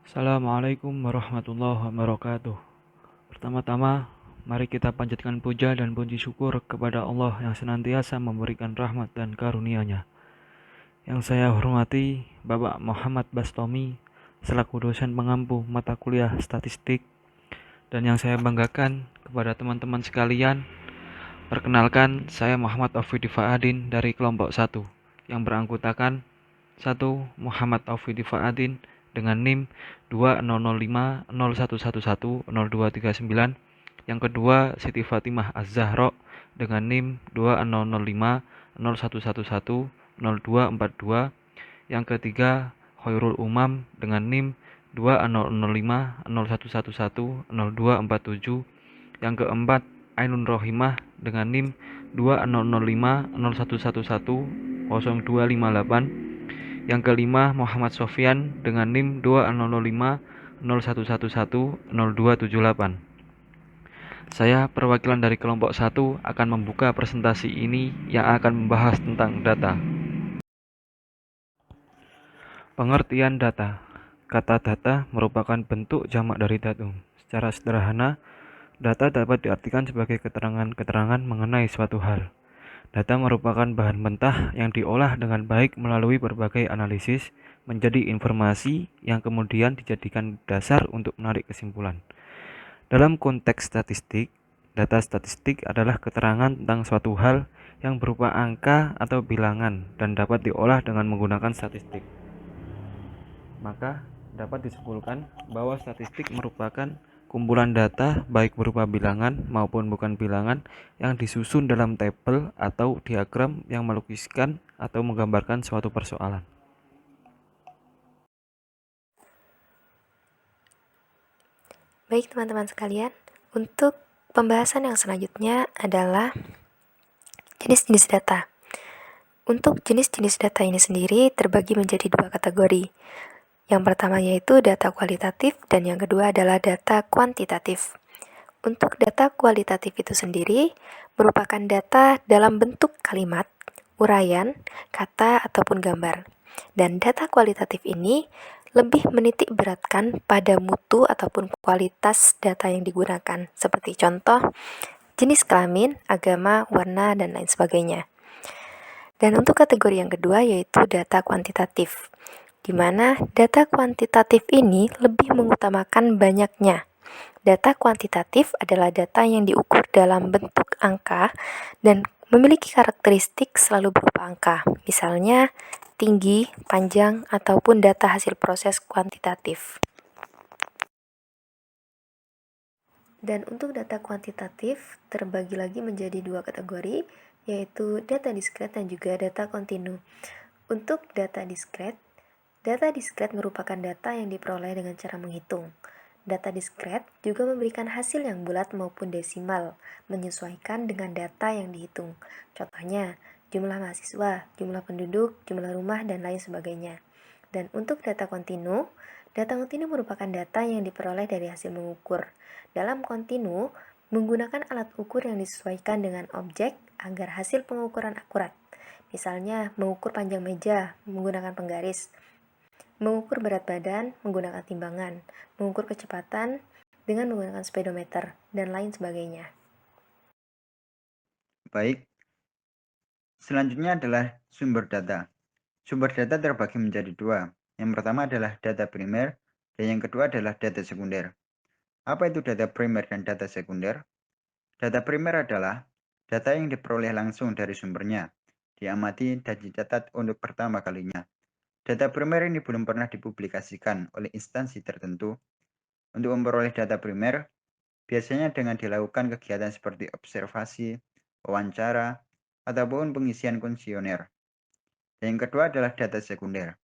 Assalamualaikum warahmatullahi wabarakatuh. Pertama-tama, mari kita panjatkan puja dan puji syukur kepada Allah yang senantiasa memberikan rahmat dan karunia-Nya. Yang saya hormati Bapak Muhammad Bastomi selaku dosen pengampu mata kuliah statistik, dan yang saya banggakan kepada teman-teman sekalian, perkenalkan saya Muhammad Aufidi Faadin dari kelompok 1 yang beranggotakan 1. Muhammad Aufidi Faadin dengan NIM 200501110239. Yang kedua, Siti Fatimah Az-Zahra dengan NIM 200501110242. Yang ketiga, Khairul Umam dengan NIM 200501110247. Yang keempat, Ainun Rohimah dengan NIM 200501110258. Yang kelima, Muhammad Sofyan dengan NIM 200501110278. Saya perwakilan dari kelompok 1 akan membuka presentasi ini yang akan membahas tentang data. Pengertian data. Kata data merupakan bentuk jamak dari datum. Secara sederhana, data dapat diartikan sebagai keterangan-keterangan mengenai suatu hal. Data merupakan bahan mentah yang diolah dengan baik melalui berbagai analisis menjadi informasi yang kemudian dijadikan dasar untuk menarik kesimpulan. Dalam konteks statistik, data statistik adalah keterangan tentang suatu hal yang berupa angka atau bilangan dan dapat diolah dengan menggunakan statistik. Maka dapat disimpulkan bahwa statistik merupakan kumpulan data baik berupa bilangan maupun bukan bilangan yang disusun dalam tabel atau diagram yang melukiskan atau menggambarkan suatu persoalan. Baik teman-teman sekalian, untuk pembahasan yang selanjutnya adalah jenis-jenis data. Untuk jenis-jenis data ini sendiri terbagi menjadi dua kategori. Yang pertama yaitu data kualitatif dan yang kedua adalah data kuantitatif. Untuk data kualitatif itu sendiri merupakan data dalam bentuk kalimat, uraian, kata ataupun gambar. Dan data kualitatif ini lebih menitik beratkan pada mutu ataupun kualitas data yang digunakan, seperti contoh jenis kelamin, agama, warna, dan lain sebagainya. Dan untuk kategori yang kedua yaitu data kuantitatif, di mana data kuantitatif ini lebih mengutamakan banyaknya. Data kuantitatif adalah data yang diukur dalam bentuk angka dan memiliki karakteristik selalu berupa angka, misalnya tinggi, panjang, ataupun data hasil proses kuantitatif. Dan untuk data kuantitatif terbagi lagi menjadi dua kategori, yaitu data diskret dan juga data kontinu. Untuk data diskret merupakan data yang diperoleh dengan cara menghitung. Data diskret juga memberikan hasil yang bulat maupun desimal, menyesuaikan dengan data yang dihitung. Contohnya, jumlah mahasiswa, jumlah penduduk, jumlah rumah, dan lain sebagainya. Dan untuk data kontinu merupakan data yang diperoleh dari hasil mengukur. Dalam kontinu, menggunakan alat ukur yang disesuaikan dengan objek agar hasil pengukuran akurat. Misalnya, mengukur panjang meja menggunakan penggaris, mengukur berat badan menggunakan timbangan, mengukur kecepatan dengan menggunakan speedometer, dan lain sebagainya. Baik, selanjutnya adalah sumber data. Sumber data terbagi menjadi dua. Yang pertama adalah data primer, dan yang kedua adalah data sekunder. Apa itu data primer dan data sekunder? Data primer adalah data yang diperoleh langsung dari sumbernya, diamati dan dicatat untuk pertama kalinya. Data primer ini belum pernah dipublikasikan oleh instansi tertentu. Untuk memperoleh data primer, biasanya dengan dilakukan kegiatan seperti observasi, wawancara, ataupun pengisian kuesioner. Yang kedua adalah data sekunder.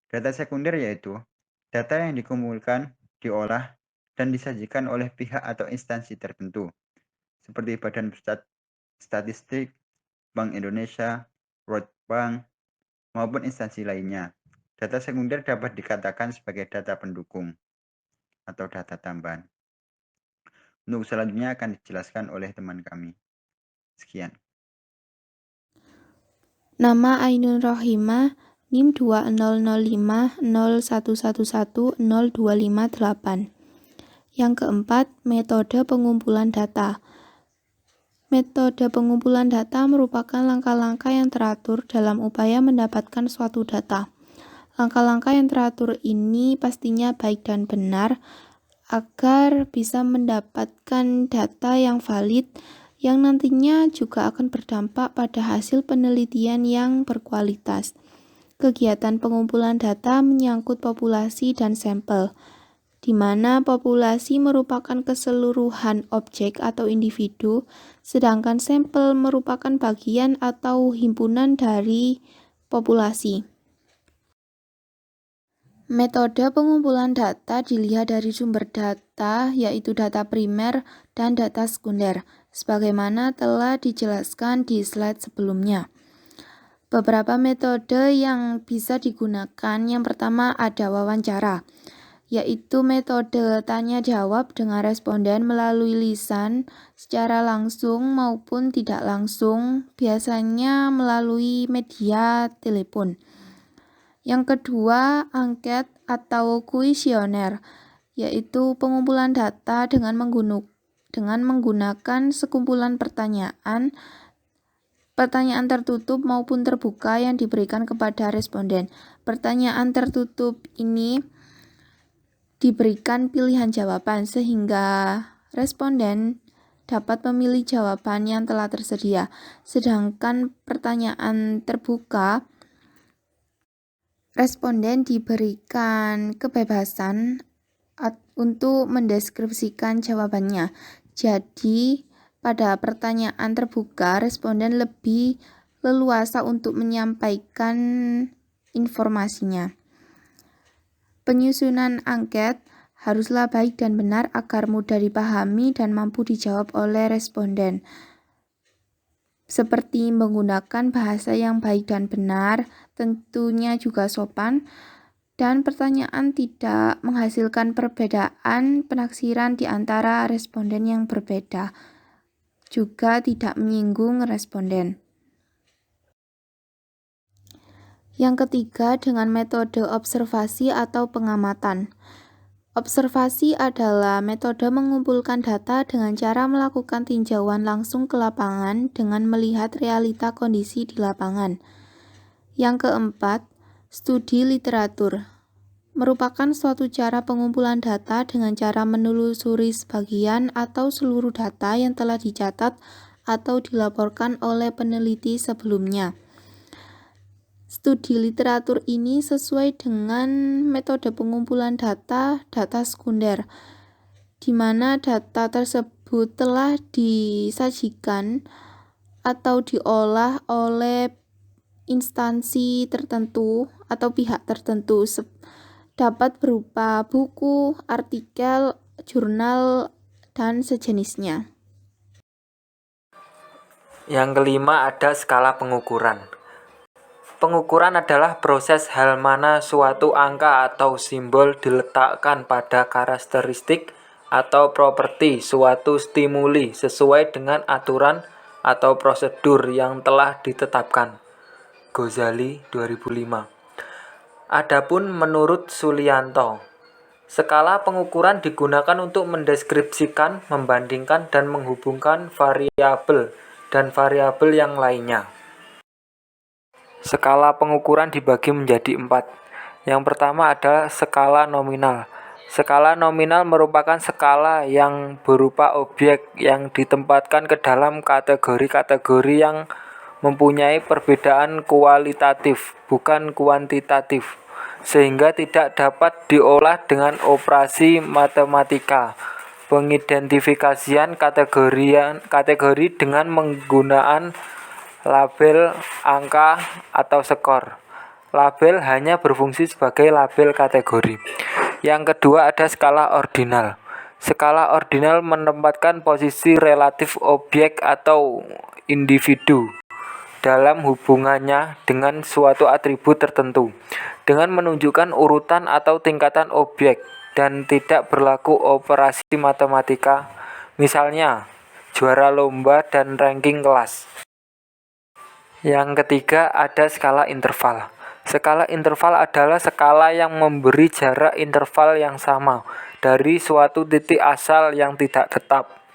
Data sekunder yaitu data yang dikumpulkan, diolah, dan disajikan oleh pihak atau instansi tertentu, seperti Badan Pusat Statistik, Bank Indonesia, World Bank, maupun instansi lainnya. Data sekunder dapat dikatakan sebagai data pendukung atau data tambahan. Untuk selanjutnya akan dijelaskan oleh teman kami. Sekian. Nama Ainun Rohimah, NIM 200501110258. Yang keempat, metode pengumpulan data. Metode pengumpulan data merupakan langkah-langkah yang teratur dalam upaya mendapatkan suatu data. Langkah-langkah yang teratur ini pastinya baik dan benar agar bisa mendapatkan data yang valid yang nantinya juga akan berdampak pada hasil penelitian yang berkualitas. Kegiatan pengumpulan data menyangkut populasi dan sampel, di mana populasi merupakan keseluruhan objek atau individu, sedangkan sampel merupakan bagian atau himpunan dari populasi. Metode pengumpulan data dilihat dari sumber data, yaitu data primer dan data sekunder, sebagaimana telah dijelaskan di slide sebelumnya. Beberapa metode yang bisa digunakan, yang pertama ada wawancara, yaitu metode tanya-jawab dengan responden melalui lisan secara langsung maupun tidak langsung, biasanya melalui media telepon. Yang kedua, angket atau kuesioner, yaitu pengumpulan data dengan menggunakan sekumpulan pertanyaan tertutup maupun terbuka yang diberikan kepada responden. Pertanyaan tertutup ini diberikan pilihan jawaban sehingga responden dapat memilih jawaban yang telah tersedia. Sedangkan pertanyaan terbuka, responden diberikan kebebasan untuk mendeskripsikan jawabannya. Jadi, pada pertanyaan terbuka, responden lebih leluasa untuk menyampaikan informasinya. Penyusunan angket haruslah baik dan benar agar mudah dipahami dan mampu dijawab oleh responden. Seperti menggunakan bahasa yang baik dan benar, tentunya juga sopan, dan pertanyaan tidak menghasilkan perbedaan penaksiran di antara responden yang berbeda, juga tidak menyinggung responden. Yang ketiga, dengan metode observasi atau pengamatan. Observasi adalah metode mengumpulkan data dengan cara melakukan tinjauan langsung ke lapangan dengan melihat realita kondisi di lapangan. Yang keempat, studi literatur. Merupakan suatu cara pengumpulan data dengan cara menelusuri sebagian atau seluruh data yang telah dicatat atau dilaporkan oleh peneliti sebelumnya. Studi literatur ini sesuai dengan metode pengumpulan data sekunder, di mana data tersebut telah disajikan atau diolah oleh instansi tertentu atau pihak tertentu, dapat berupa buku, artikel, jurnal, dan sejenisnya. Yang kelima ada skala pengukuran. Pengukuran adalah proses hal mana suatu angka atau simbol diletakkan pada karakteristik atau properti suatu stimuli sesuai dengan aturan atau prosedur yang telah ditetapkan. Ghazali 2005. Adapun menurut Sulianto, skala pengukuran digunakan untuk mendeskripsikan, membandingkan, dan menghubungkan variabel dan variabel yang lainnya. Skala pengukuran dibagi menjadi 4. Yang pertama adalah skala nominal. Skala nominal merupakan skala yang berupa objek yang ditempatkan ke dalam kategori-kategori yang mempunyai perbedaan kualitatif, bukan kuantitatif, sehingga tidak dapat diolah dengan operasi matematika. Pengidentifikasian kategori dengan menggunakan label, angka, atau skor. Label hanya berfungsi sebagai label kategori. Yang kedua ada skala ordinal. Skala ordinal menempatkan posisi relatif objek atau individu dalam hubungannya dengan suatu atribut tertentu, dengan menunjukkan urutan atau tingkatan objek dan tidak berlaku operasi matematika, misalnya juara lomba dan ranking kelas. Yang ketiga ada skala interval. Skala interval adalah skala yang memberi jarak interval yang sama dari suatu titik asal yang tidak tetap.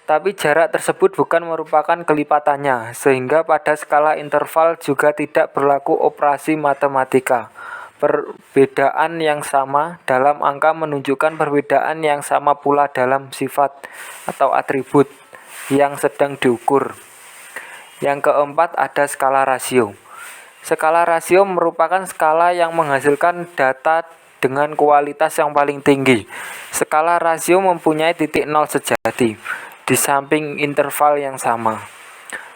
Tapi jarak tersebut bukan merupakan kelipatannya, sehingga pada skala interval juga tidak berlaku operasi matematika. Perbedaan yang sama dalam angka menunjukkan perbedaan yang sama pula dalam sifat atau atribut yang sedang diukur. Yang keempat ada skala rasio. Skala rasio merupakan skala yang menghasilkan data dengan kualitas yang paling tinggi. Skala rasio mempunyai titik nol sejati di samping interval yang sama.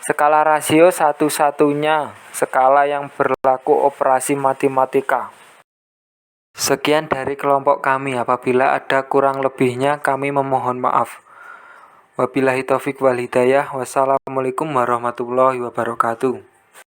Skala rasio satu-satunya skala yang berlaku operasi matematika. Sekian dari kelompok kami. Apabila ada kurang lebihnya, kami memohon maaf. Wabillahi taufik wal hidayah. Wassalamualaikum warahmatullahi wabarakatuh.